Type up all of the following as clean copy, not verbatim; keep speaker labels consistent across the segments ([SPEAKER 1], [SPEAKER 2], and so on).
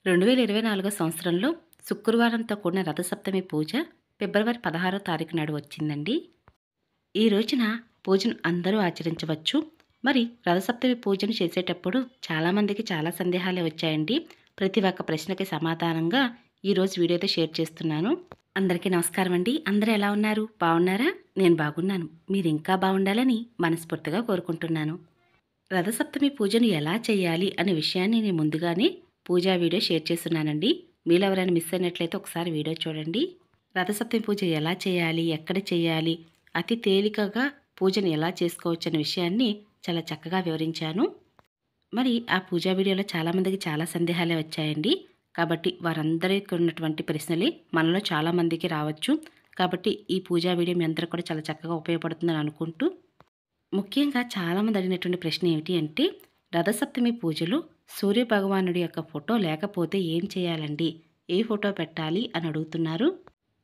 [SPEAKER 1] 2024 సంవత్సరంలో శుక్రవారంతో కూడిన రథసప్తమి పూజ ఫిబ్రవరి 16వ తారీఖు నాడు వచ్చిందండి. ఈ రోజున పూజను అందరూ ఆచరించవచ్చు. మరి రథసప్తమి పూజను చేసేటప్పుడు చాలామందికి చాలా సందేహాలే వచ్చాయండి. ప్రతి ఒక్క ప్రశ్నకి సమాధానంగా ఈరోజు వీడియోతో షేర్ చేస్తున్నాను. అందరికీ నమస్కారం అండి. అందరూ ఎలా ఉన్నారు? బాగున్నారా? నేను బాగున్నాను. మీరు ఇంకా బాగుండాలని మనస్ఫూర్తిగా కోరుకుంటున్నాను. రథసప్తమి పూజను ఎలా చేయాలి అనే విషయాన్ని నేను ముందుగానే పూజా వీడియో షేర్ చేస్తున్నానండి. మీలో ఎవరైనా మిస్ అయినట్లయితే ఒకసారి వీడియో చూడండి. రథసప్తమి పూజ ఎలా చేయాలి, ఎక్కడ చేయాలి, అతి తేలికగా పూజను ఎలా చేసుకోవచ్చు అనే విషయాన్ని చాలా చక్కగా వివరించాను. మరి ఆ పూజా వీడియోలో చాలామందికి చాలా సందేహాలే వచ్చాయండి. కాబట్టి వారందరికీ ఉన్నటువంటి ప్రశ్నలే మనలో చాలామందికి రావచ్చు. కాబట్టి ఈ పూజా వీడియో మీ అందరికీ కూడా చాలా చక్కగా ఉపయోగపడుతుందని అనుకుంటూ, ముఖ్యంగా చాలామంది అడిగినటువంటి ప్రశ్న ఏమిటి అంటే, రథసప్తమి పూజలో సూర్యభగవానుడి యొక్క ఫోటో లేకపోతే ఏం చేయాలండి, ఏ ఫోటో పెట్టాలి అని అడుగుతున్నారు.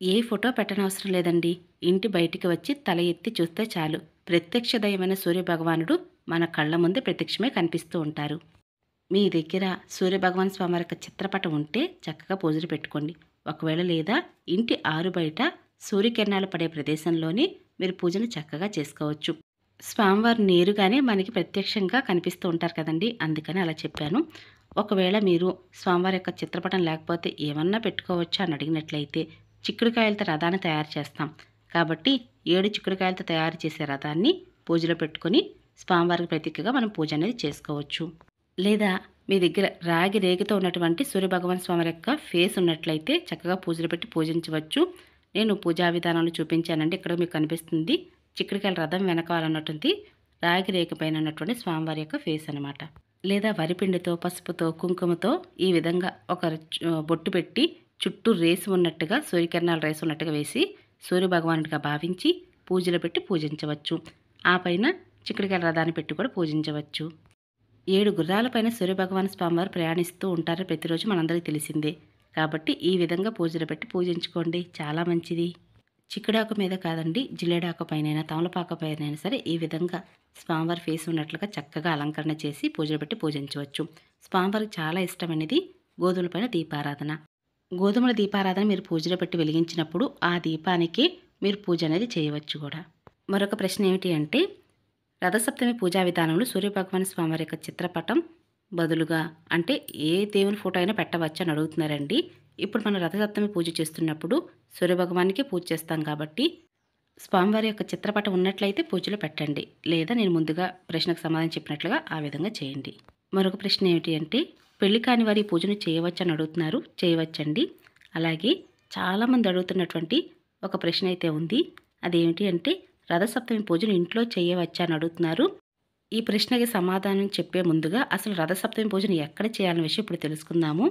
[SPEAKER 1] ఏ ఫోటో పెట్టనవసరం లేదండి. ఇంటి బయటికి వచ్చి తల ఎత్తి చూస్తే చాలు ప్రత్యక్ష దైవమైన సూర్యభగవానుడు మన కళ్ళ ముందే ప్రత్యక్షమే కనిపిస్తూ ఉంటారు. మీ దగ్గర సూర్యభగవాన్ స్వామి యొక్క చిత్రపటం ఉంటే చక్కగా పూజలు పెట్టుకోండి. ఒకవేళ లేదా ఇంటి ఆరు బయట సూర్యకిరణాలు పడే ప్రదేశంలోనే మీరు పూజను చక్కగా చేసుకోవచ్చు. స్వామివారు నేరుగానే మనకి ప్రత్యక్షంగా కనిపిస్తూ ఉంటారు కదండి, అందుకని అలా చెప్పాను. ఒకవేళ మీరు స్వామివారి యొక్క చిత్రపటం లేకపోతే ఏమన్నా పెట్టుకోవచ్చా అని అడిగినట్లయితే, చిక్కుడుకాయలతో రథాన్ని తయారు చేస్తాం కాబట్టి 7 చిక్కుడుకాయలతో తయారు చేసే రథాన్ని పూజలో పెట్టుకొని స్వామివారికి ప్రతీకగా మనం పూజ అనేది చేసుకోవచ్చు. లేదా మీ దగ్గర రాగి రేగితో ఉన్నటువంటి సూర్యభగవాన్ స్వామి యొక్క ఫేస్ ఉన్నట్లయితే చక్కగా పూజలు పెట్టి పూజించవచ్చు. నేను పూజా విధానాలు చూపించానండి. ఇక్కడ మీకు కనిపిస్తుంది చిక్కుడుకాయల రథం వెనకాలన్నటువంటి రాగి రేఖ పైన ఉన్నటువంటి స్వామివారి యొక్క ఫేస్ అనమాట. లేదా వరిపిండితో, పసుపుతో, కుంకుమతో ఈ విధంగా ఒక బొట్టు పెట్టి చుట్టూ రేసు ఉన్నట్టుగా, సూర్యకిరణాల రేసు ఉన్నట్టుగా వేసి సూర్యభగవానుడిగా భావించి పూజలు పెట్టి పూజించవచ్చు. ఆ పైన చిక్కుడుకాయల రథాన్ని పెట్టి కూడా పూజించవచ్చు. 7 గుర్రాలపైన సూర్యభగవాన్ స్వామివారు ప్రయాణిస్తూ ఉంటారు ప్రతిరోజు, మనందరికీ తెలిసిందే. కాబట్టి ఈ విధంగా పూజలు పెట్టి పూజించుకోండి, చాలా మంచిది. చిక్కుడాకు మీద కాదండి, జిల్లేడాకు పైన, తమలపాకు పైన సరే ఈ విధంగా స్వామివారి ఫేస్ ఉన్నట్లుగా చక్కగా అలంకరణ చేసి పూజలు పెట్టి పూజించవచ్చు. స్వామివారికి చాలా ఇష్టమైనది గోధుమల పైన దీపారాధన. గోధుమల దీపారాధన మీరు పూజలో పెట్టి వెలిగించినప్పుడు ఆ దీపానికి మీరు పూజ అనేది చేయవచ్చు కూడా. మరొక ప్రశ్న ఏమిటి అంటే, రథసప్తమి పూజా విధానంలో సూర్యభగవాన్ స్వామివారి యొక్క చిత్రపటం బదులుగా అంటే ఏ దేవుని ఫోటో అయినా పెట్టవచ్చు అని అడుగుతున్నారండి. ఇప్పుడు మనం రథసప్తమి పూజ చేస్తున్నప్పుడు సూర్యభగవానికి పూజ చేస్తాం కాబట్టి స్వామివారి యొక్క చిత్రపటం ఉన్నట్లయితే పూజలో పెట్టండి. లేదా నేను ముందుగా ప్రశ్నకు సమాధానం చెప్పినట్లుగా ఆ విధంగా చేయండి. మరొక ప్రశ్న ఏమిటి అంటే, పెళ్లి కాని వారి పూజను చేయవచ్చు అని అడుగుతున్నారు. చేయవచ్చండి. అలాగే చాలామంది అడుగుతున్నటువంటి ఒక ప్రశ్న అయితే ఉంది. అదేమిటి అంటే, రథసప్తమి పూజను ఇంట్లో చేయవచ్చా అని అడుగుతున్నారు. ఈ ప్రశ్నకి సమాధానం చెప్పే ముందుగా అసలు రథసప్తమి పూజను ఎక్కడ చేయాలనే విషయం ఇప్పుడు తెలుసుకుందాము.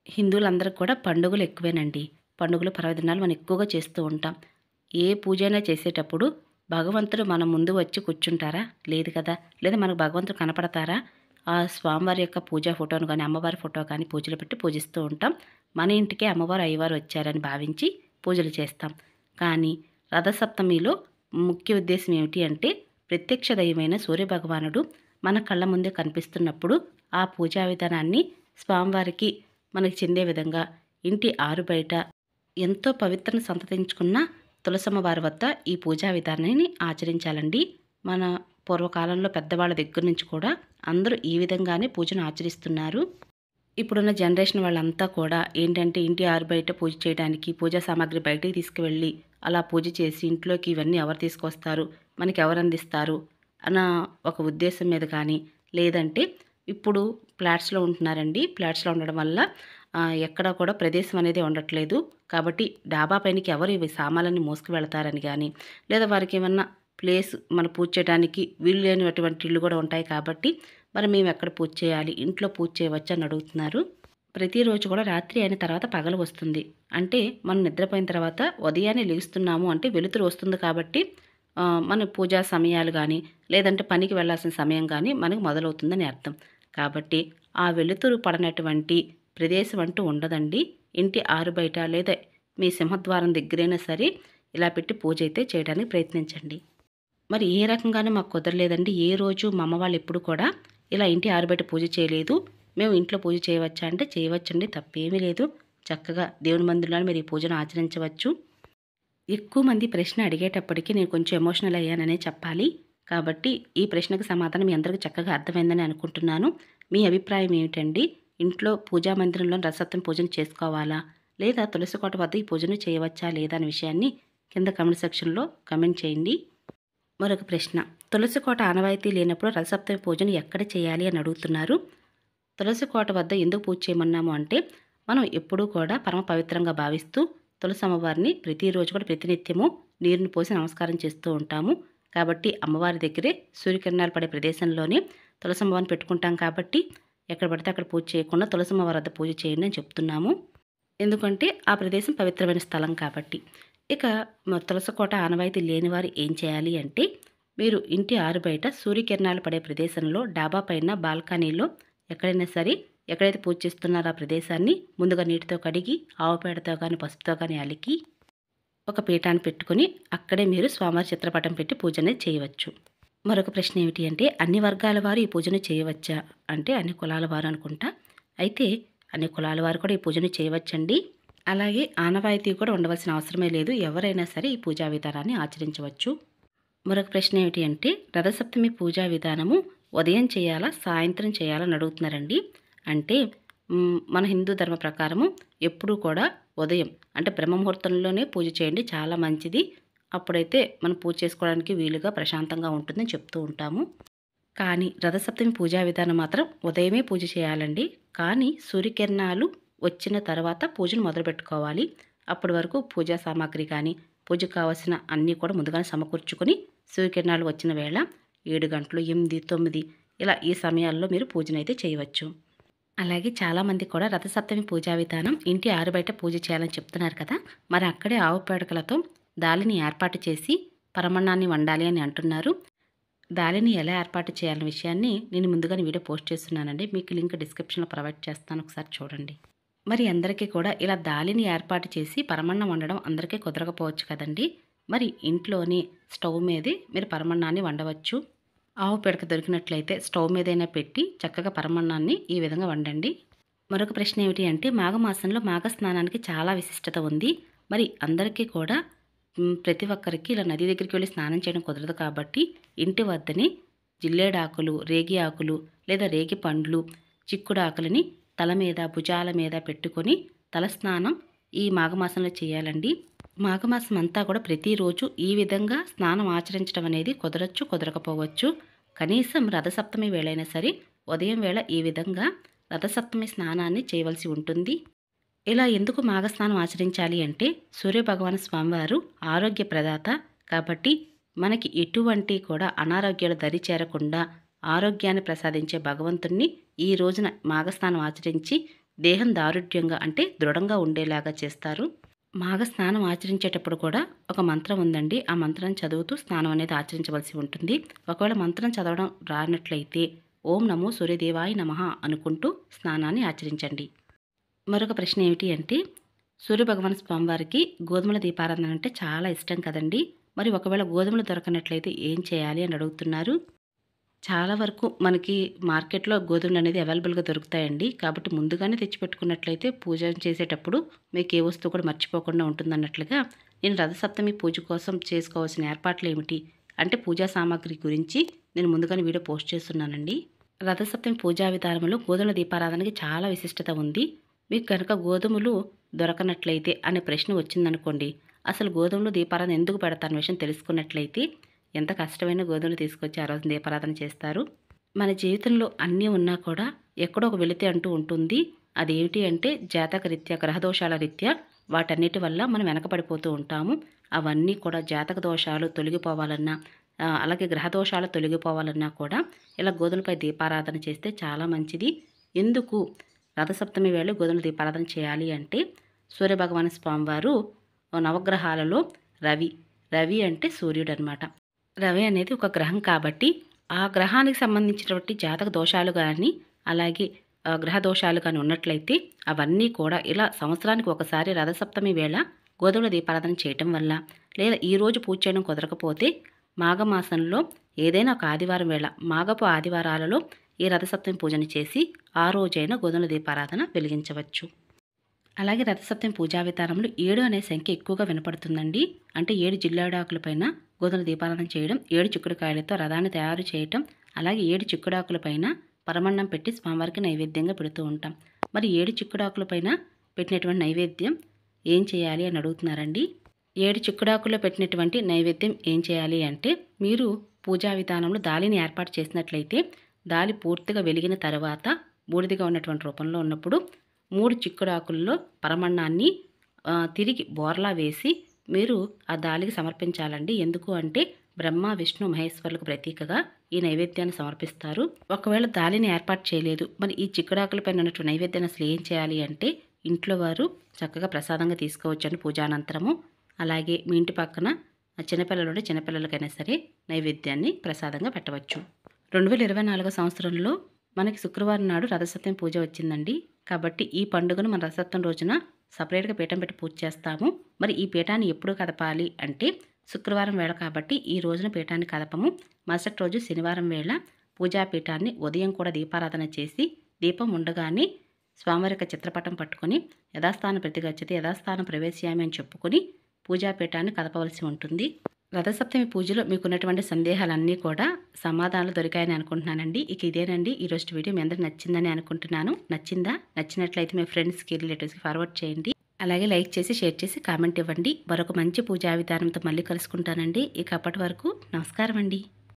[SPEAKER 1] హిందువులందరికీ కూడా పండుగలు ఎక్కువేనండి. పండుగలు, పర్వదినాలు మనం ఎక్కువగా చేస్తూ ఉంటాం. ఏ పూజ అయినా చేసేటప్పుడు భగవంతుడు మన ముందు వచ్చి కూర్చుంటారా? లేదు కదా. లేదా మనకు భగవంతుడు కనపడతారా? ఆ స్వామివారి యొక్క పూజా ఫోటోను కానీ, అమ్మవారి ఫోటో కానీ పూజలు పెట్టి పూజిస్తూ ఉంటాం. మన ఇంటికే అమ్మవారు, అయ్యవారు వచ్చారని భావించి పూజలు చేస్తాం. కానీ రథసప్తమిలో ముఖ్య ఉద్దేశం ఏమిటి అంటే, ప్రత్యక్ష దైవమైన సూర్యభగవానుడు మన కళ్ళ ముందే కనిపిస్తున్నప్పుడు ఆ పూజా విధానాన్ని స్వామివారికి మనకి చెందే విధంగా ఇంటి ఆరు బయట ఎంతో పవిత్రను సంతతించుకున్న తులసమ్మ వారి వద్ద ఈ పూజా విధానాన్ని ఆచరించాలండి. మన పూర్వకాలంలో పెద్దవాళ్ళ దగ్గర నుంచి కూడా అందరూ ఈ విధంగానే పూజను ఆచరిస్తున్నారు. ఇప్పుడున్న జనరేషన్ వాళ్ళంతా కూడా ఏంటంటే, ఇంటి ఆరు బయట పూజ చేయడానికి పూజా సామాగ్రి బయటికి తీసుకువెళ్ళి అలా పూజ చేసి ఇంట్లోకి ఇవన్నీ ఎవరు తీసుకొస్తారు, మనకి ఎవరు అందిస్తారు అన్న ఒక ఉద్దేశం మీద కానీ, లేదంటే ఇప్పుడు ఫ్లాట్స్లో ఉంటున్నారండి. ఫ్లాట్స్లో ఉండడం వల్ల ఎక్కడ కూడా ప్రదేశం అనేది ఉండట్లేదు. కాబట్టి డాబా పైనకి ఎవరు ఇవి సామాన్లన్నీ మోసుకు వెళతారని కానీ, లేదా వారికి ఏమన్నా ప్లేస్ మన పూజ చేయడానికి వీలు లేనటువంటి ఇళ్ళు కూడా ఉంటాయి. కాబట్టి మరి మేము ఎక్కడ పూజ చేయాలి, ఇంట్లో పూజ చేయవచ్చు అని అడుగుతున్నారు. ప్రతిరోజు కూడా రాత్రి అయిన తర్వాత పగలు వస్తుంది. అంటే మనం నిద్రపోయిన తర్వాత ఉదయాన్నే లేస్తున్నాము అంటే వెలుతురు వస్తుంది కాబట్టి మన పూజా సమయాలు కానీ, లేదంటే పనికి వెళ్ళాల్సిన సమయం కానీ మనకు మొదలవుతుందని అర్థం. కాబట్టి ఆ వెలుతురు పడనటువంటి ప్రదేశం అంటూ ఉండదండి. ఇంటి ఆరు బయట లేదా మీ సింహద్వారం దగ్గరైనా సరే ఇలా పెట్టి పూజ అయితే చేయడానికి ప్రయత్నించండి. మరి ఏ రకంగానూ మాకు కుదరలేదండి. ఏ రోజు మా అమ్మ వాళ్ళు ఎప్పుడు కూడా ఇలా ఇంటి ఆరు బయట పూజ చేయలేదు. మేము ఇంట్లో పూజ చేయవచ్చా అంటే చేయవచ్చండి, తప్పేమీ లేదు. చక్కగా దేవుని మందిరంలో మీరు ఈ పూజను ఆచరించవచ్చు. ఎక్కువ మంది ప్రశ్న అడిగేటప్పటికి నేను కొంచెం ఎమోషనల్ అయ్యాననే చెప్పాలి. కాబట్టి ఈ ప్రశ్నకు సమాధానం మీ అందరికీ చక్కగా అర్థమైందని అనుకుంటున్నాను. మీ అభిప్రాయం ఏమిటండి? ఇంట్లో పూజా మందిరంలో రథసప్తమి పూజను చేసుకోవాలా? లేదా తులసి కోట వద్ద ఈ పూజను చేయవచ్చా లేదా అనే విషయాన్ని కింద కామెంట్ సెక్షన్‌లో కామెంట్ చేయండి. మరొక ప్రశ్న, తులసి కోట ఆనవాయితీ లేనప్పుడు రథసప్తమి పూజను ఎక్కడ చేయాలి అని అడుగుతున్నారు. తులసి కోట వద్ద ఎందుకు పూజ చేయమన్నాము అంటే, మనం ఎప్పుడూ కూడా పరమ పవిత్రంగా భావిస్తూ తులసి అమ్మవారిని ప్రతిరోజు కూడా ప్రతినిత్యము నీరుని పోసి నమస్కారం చేస్తూ ఉంటాము. కాబట్టి అమ్మవారి దగ్గరే సూర్యకిరణాలు పడే ప్రదేశంలోనే తులసి అమ్మవారిని పెట్టుకుంటాం. కాబట్టి ఎక్కడ పడితే అక్కడ పూజ చేయకుండా తులసి అమ్మవారి వద్ద పూజ చేయండి అని చెప్తున్నాము. ఎందుకంటే ఆ ప్రదేశం పవిత్రమైన స్థలం కాబట్టి. ఇక తులసి కోట ఆనవాయితీ లేని వారు ఏం చేయాలి అంటే, మీరు ఇంటి ఆరు బయట సూర్యకిరణాలు పడే ప్రదేశంలో డాబా పైన బాల్కనీలో ఎక్కడైనా సరే, ఎక్కడైతే పూజ చేస్తున్నారో ఆ ప్రదేశాన్ని ముందుగా నీటితో కడిగి ఆవు పేడతో కానీ పసుపుతో కానీ అలికి ఒక పీఠాన్ని పెట్టుకొని అక్కడే మీరు స్వామివారి చిత్రపటం పెట్టి పూజ అనేది చేయవచ్చు. మరొక ప్రశ్న ఏమిటి అంటే, అన్ని వర్గాల వారు ఈ పూజను చేయవచ్చా అంటే అన్ని కులాల వారు అనుకుంటా. అయితే అన్ని కులాల వారు కూడా ఈ పూజను చేయవచ్చండి. అలాగే ఆనవాయితీ కూడా ఉండవలసిన అవసరమే లేదు. ఎవరైనా సరే ఈ పూజా విధానాన్ని ఆచరించవచ్చు. మరొక ప్రశ్న ఏమిటి అంటే, రథసప్తమి పూజా విధానము ఉదయం చేయాలా సాయంత్రం చేయాలని అడుగుతున్నారండి. అంటే మన హిందూ ధర్మ ప్రకారము ఎప్పుడూ కూడా ఉదయం అంటే బ్రహ్మముహూర్తంలోనే పూజ చేయండి, చాలా మంచిది. అప్పుడైతే మనం పూజ చేసుకోవడానికి వీలుగా ప్రశాంతంగా ఉంటుందని చెప్తూ ఉంటాము. కానీ రథసప్తమి పూజా విధానం మాత్రం ఉదయమే పూజ చేయాలండి. కానీ సూర్యకిరణాలు వచ్చిన తర్వాత పూజను మొదలుపెట్టుకోవాలి. అప్పటి వరకు పూజా సామాగ్రి కానీ పూజకు కావాల్సిన అన్నీ కూడా ముందుగానే సమకూర్చుకొని సూర్యకిరణాలు వచ్చిన వేళ 7 గంటలు 8, 9 ఇలా ఈ సమయాల్లో మీరు పూజనైతే చేయవచ్చు. అలాగే చాలామంది కూడా రథసప్తమి పూజా విధానం ఇంటి ఆరు బయట పూజ చేయాలని చెప్తున్నారు కదా. మరి అక్కడే ఆవు పేడకలతో దాలిని ఏర్పాటు చేసి పరమన్నాన్ని వండాలి అని అంటున్నారు. దాలిని ఎలా ఏర్పాటు చేయాలనే విషయాన్ని నేను ముందుగానే వీడియో పోస్ట్ చేస్తున్నానండి. మీకు లింక్ డిస్క్రిప్షన్లో ప్రొవైడ్ చేస్తాను, ఒకసారి చూడండి. మరి అందరికీ కూడా ఇలా దాలిని ఏర్పాటు చేసి పరమన్నం వండడం అందరికీ కుదరకపోవచ్చు కదండి. మరి ఇంట్లోని స్టవ్ మీదే మీరు పరమన్నాన్ని వండవచ్చు. ఆవు పిడక దొరికినట్లయితే స్టవ్ మీదైనా పెట్టి చక్కగా పరమన్నాన్ని ఈ విధంగా వండండి. మరొక ప్రశ్న ఏమిటి అంటే, మాఘమాసంలో మాఘ స్నానానికి చాలా విశిష్టత ఉంది. మరి అందరికీ కూడా ప్రతి ఒక్కరికి ఇలా నది దగ్గరికి వెళ్ళి స్నానం చేయడం కుదరదు కాబట్టి ఇంటి వద్దనే జిల్లేడాకులు, రేగి ఆకులు లేదా రేగి పండ్లు, చిక్కుడు ఆకులని తల మీద భుజాల మీద పెట్టుకొని తలస్నానం ఈ మాఘమాసంలో చేయాలండి. మాఘమాసం అంతా కూడా ప్రతిరోజు ఈ విధంగా స్నానం ఆచరించడం అనేది కుదరచ్చు, కుదరకపోవచ్చు. కనీసం రథసప్తమి వేళైనా సరే ఉదయం వేళ ఈ విధంగా రథసప్తమి స్నానాన్ని చేయవలసి ఉంటుంది. ఇలా ఎందుకు మాఘస్నానం ఆచరించాలి అంటే, సూర్యభగవాన్ స్వామివారు ఆరోగ్య ప్రదాత కాబట్టి మనకి ఎటువంటి కూడా అనారోగ్యాలు దరి చేరకుండా ఆరోగ్యాన్ని ప్రసాదించే భగవంతుణ్ణి ఈ రోజున మాఘస్నానం ఆచరించి దేహం దారుఢ్యంగా అంటే దృఢంగా ఉండేలాగా చేస్తారు. మాఘస్నానం ఆచరించేటప్పుడు కూడా ఒక మంత్రం ఉందండి. ఆ మంత్రాన్ని చదువుతూ స్నానం అనేది ఆచరించవలసి ఉంటుంది. ఒకవేళ మంత్రం చదవడం రానట్లయితే ఓం నమో సూర్యదేవాయ నమః అనుకుంటూ స్నానాన్ని ఆచరించండి. మరొక ప్రశ్న ఏమిటి అంటే, సూర్యభగవాన్ స్వామివారికి గోధుమల దీపారాధన అంటే చాలా ఇష్టం కదండి. మరి ఒకవేళ గోధుమలు దొరకనట్లయితే ఏం చేయాలి అని అడుగుతున్నారు. చాలా వరకు మనకి మార్కెట్లో గోధుమలు అనేది అవైలబుల్గా దొరుకుతాయండి. కాబట్టి ముందుగానే తెచ్చిపెట్టుకున్నట్లయితే పూజ చేసేటప్పుడు మీకు ఏ వస్తువు కూడా మర్చిపోకుండా ఉంటుందన్నట్లుగా నేను రథసప్తమి పూజ కోసం చేసుకోవాల్సిన ఏర్పాట్లు ఏమిటి అంటే పూజా సామాగ్రి గురించి నేను ముందుగానే వీడియో పోస్ట్ చేస్తున్నానండి. రథసప్తమి పూజా విధానంలో గోధుమల దీపారాధనకి చాలా విశిష్టత ఉంది. మీకు కనుక గోధుమలు దొరకనట్లయితే అనే ప్రశ్న వచ్చిందనుకోండి, అసలు గోధుమలు దీపారాధన ఎందుకు పెడతారనే విషయం తెలుసుకున్నట్లయితే ఎంత కష్టమైన గోధుమలు తీసుకొచ్చి ఆ రోజు దీపారాధన చేస్తారు. మన జీవితంలో అన్నీ ఉన్నా కూడా ఎక్కడో ఒక వెలితి అంటూ ఉంటుంది. అదేమిటి అంటే జాతక రీత్యా, గ్రహదోషాల రీత్యా వాటన్నిటి వల్ల మనం వెనకబడిపోతూ ఉంటాము. అవన్నీ కూడా జాతక దోషాలు తొలగిపోవాలన్నా అలాగే గ్రహదోషాలు తొలగిపోవాలన్నా కూడా ఇలా గోధుమలపై దీపారాధన చేస్తే చాలా మంచిది. ఎందుకు రథసప్తమి వేళ గోధుమల దీపారాధన చేయాలి అంటే, సూర్యభగవాన్ స్వామివారు నవగ్రహాలలో రవి అంటే సూర్యుడు అనమాట. రవి అనేది ఒక గ్రహం కాబట్టి ఆ గ్రహానికి సంబంధించినటువంటి జాతక దోషాలు కానీ అలాగే గ్రహ దోషాలు కానీ ఉన్నట్లయితే అవన్నీ కూడా ఇలా సంవత్సరానికి ఒకసారి రథసప్తమి వేళ గోధుమల దీపారాధన చేయటం వల్ల, లేదా ఈరోజు పూజ చేయడం కుదరకపోతే మాఘమాసంలో ఏదైనా ఒక ఆదివారం వేళ మాఘపు ఆదివారాలలో ఈ రథసప్తమి పూజను చేసి ఆ రోజైన గోధుమల దీపారాధన వెలిగించవచ్చు. అలాగే రథసప్తమి పూజా విధానంలో 7 అనే సంఖ్య ఎక్కువగా వినపడుతుందండి. అంటే 7 జిల్లేడాకులపైన గోధుమల దీపారాధన చేయడం, 7 చిక్కుడుకాయలతో రథాన్ని తయారు చేయటం, అలాగే 7 చిక్కుడాకులపైన పరమన్నం పెట్టి స్వామివారికి నైవేద్యంగా పెడుతూ ఉంటాం. మరి 7 చిక్కుడాకులపైన పెట్టినటువంటి నైవేద్యం ఏం చేయాలి అని అడుగుతున్నారండి. 7 చిక్కుడాకుల్లో పెట్టినటువంటి నైవేద్యం ఏం చేయాలి అంటే, మీరు పూజా విధానంలో దాలిని ఏర్పాటు చేసినట్లయితే దాలి పూర్తిగా వెలిగిన తర్వాత బూడిదిగా ఉన్నటువంటి రూపంలో ఉన్నప్పుడు 3 చిక్కుడాకుల్లో పరమన్నాన్ని తిరిగి బోర్లా వేసి మీరు ఆ దాలికి సమర్పించాలండి. ఎందుకు అంటే బ్రహ్మ విష్ణు మహేశ్వరులకు ప్రతీకగా ఈ నైవేద్యాన్ని సమర్పిస్తారు. ఒకవేళ దాలిని ఏర్పాటు చేయలేదు, మరి ఈ చిక్కుడాకులపైన ఉన్నటువంటి నైవేద్యాన్ని అసలు ఏం చేయాలి అంటే, ఇంట్లో వారు చక్కగా ప్రసాదంగా తీసుకోవచ్చండి పూజానంతరము. అలాగే మీ ఇంటి పక్కన చిన్నపిల్లలు ఉంటే చిన్నపిల్లలకైనా సరే నైవేద్యాన్ని ప్రసాదంగా పెట్టవచ్చు. 2024 సంవత్సరంలో మనకి శుక్రవారం నాడు రథసప్తమి పూజ వచ్చిందండి. కాబట్టి ఈ పండుగను మన రథసప్తమి రోజున సపరేట్గా పీఠం పెట్టి పూజ చేస్తాము. మరి ఈ పీఠాన్ని ఎప్పుడు కదపాలి అంటే శుక్రవారం వేళ కాబట్టి ఈ రోజున పీఠాన్ని కదపము. మరుసటి రోజు శనివారం వేళ పూజాపీఠాన్ని ఉదయం కూడా దీపారాధన చేసి దీపం ఉండగానే స్వామివారి యొక్క చిత్రపటం పట్టుకొని యథాస్థానం ప్రతిగచ్చతి యథాస్థానం ప్రవేశ్యామి అని చెప్పుకొని పూజాపీఠాన్ని కదపవలసి ఉంటుంది. రథసప్తమి పూజలో మీకున్నటువంటి సందేహాలన్నీ కూడా సమాధానాలు దొరికాయని అనుకుంటున్నానండి. ఇక ఇదేనండి ఈరోజు వీడియో మీ అందరికి నచ్చిందని అనుకుంటున్నాను. నచ్చినట్లయితే మీ ఫ్రెండ్స్కి రిలేటివ్స్కి ఫార్వర్డ్ చేయండి. అలాగే లైక్ చేసి షేర్ చేసి కామెంట్ ఇవ్వండి. మరొక మంచి పూజా విధానంతో మళ్ళీ కలుసుకుంటానండి. ఇక అప్పటి వరకు నమస్కారం అండి.